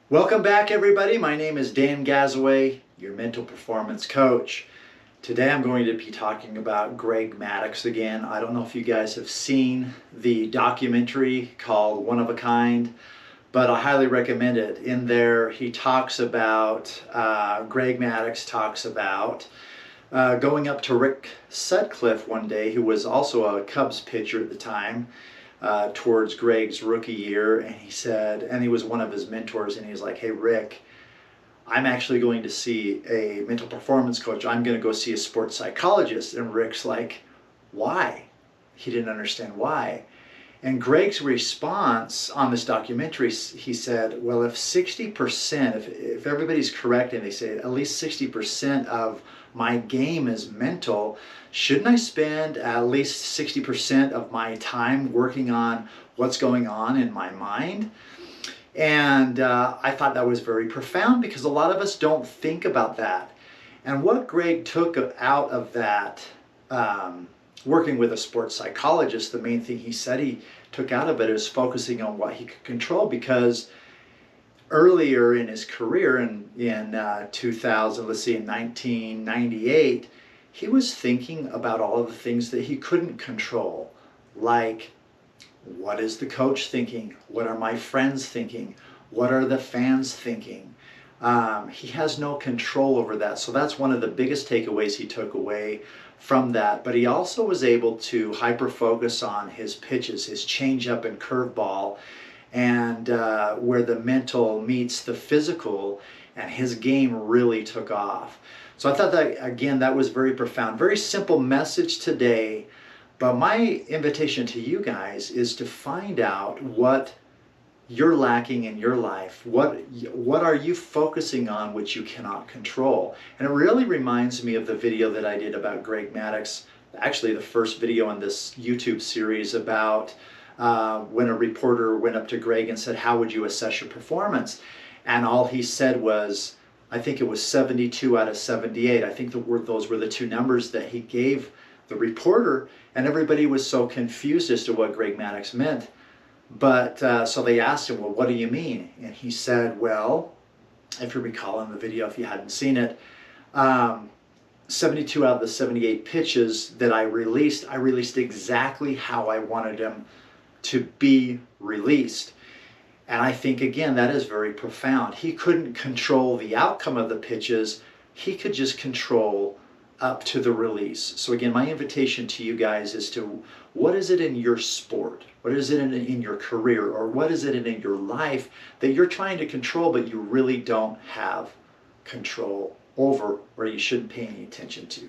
Welcome back, everybody. My name is Dan Gazaway, your mental performance coach. Today I'm going to be talking about Greg Maddux again. I don't know if you guys have seen the documentary called One of a Kind, but I highly recommend it. In there, he talks about, Greg Maddux talks about going up to Rick Sutcliff one day, who was also a Cubs pitcher at the time, towards Greg's rookie year, and he said, and he was one of his mentors, and he was like, "Hey Rick, I'm actually going to see a mental performance coach. I'm going to go see a sports psychologist." And Rick's like, "Why?" He didn't understand why. And Greg's response on this documentary, he said, well, if 60%, if everybody's correct and they say at least 60% of my game is mental, shouldn't I spend at least 60% of my time working on what's going on in my mind? And I thought that was very profound because a lot of us don't think about that. And what Greg took out of that, working with a sports psychologist, the main thing he said he took out of it is focusing on what he could control, because earlier in his career in 1998, he was thinking about all of the things that he couldn't control, like, what is the coach thinking? What are my friends thinking? What are the fans thinking? He has no control over that. So that's one of the biggest takeaways he took away from that. But he also was able to hyper-focus on his pitches, his changeup and curveball, and where the mental meets the physical, and his game really took off. So I thought that, again, that was very profound. Very simple message today, but my invitation to you guys is to find out what you're lacking in your life. What are you focusing on which you cannot control? And it really reminds me of the video that I did about Greg Maddux, actually the first video in this YouTube series about when a reporter went up to Greg and said, "How would you assess your performance?" And all he said was, I think it was 72 out of 78. I think those were the two numbers that he gave the reporter, and everybody was so confused as to what Greg Maddux meant. But so they asked him, "Well, what do you mean?" And he said, well, if you recall in the video, if you hadn't seen it, 72 out of the 78 pitches that I released exactly how I wanted them to be released. And I think, again, that is very profound. He couldn't control the outcome of the pitches. He could just control up to the release. So again, my invitation to you guys is to, what is it in your sport? What is it in your career? Or what is it in your life that you're trying to control but you really don't have control over, or you shouldn't pay any attention to?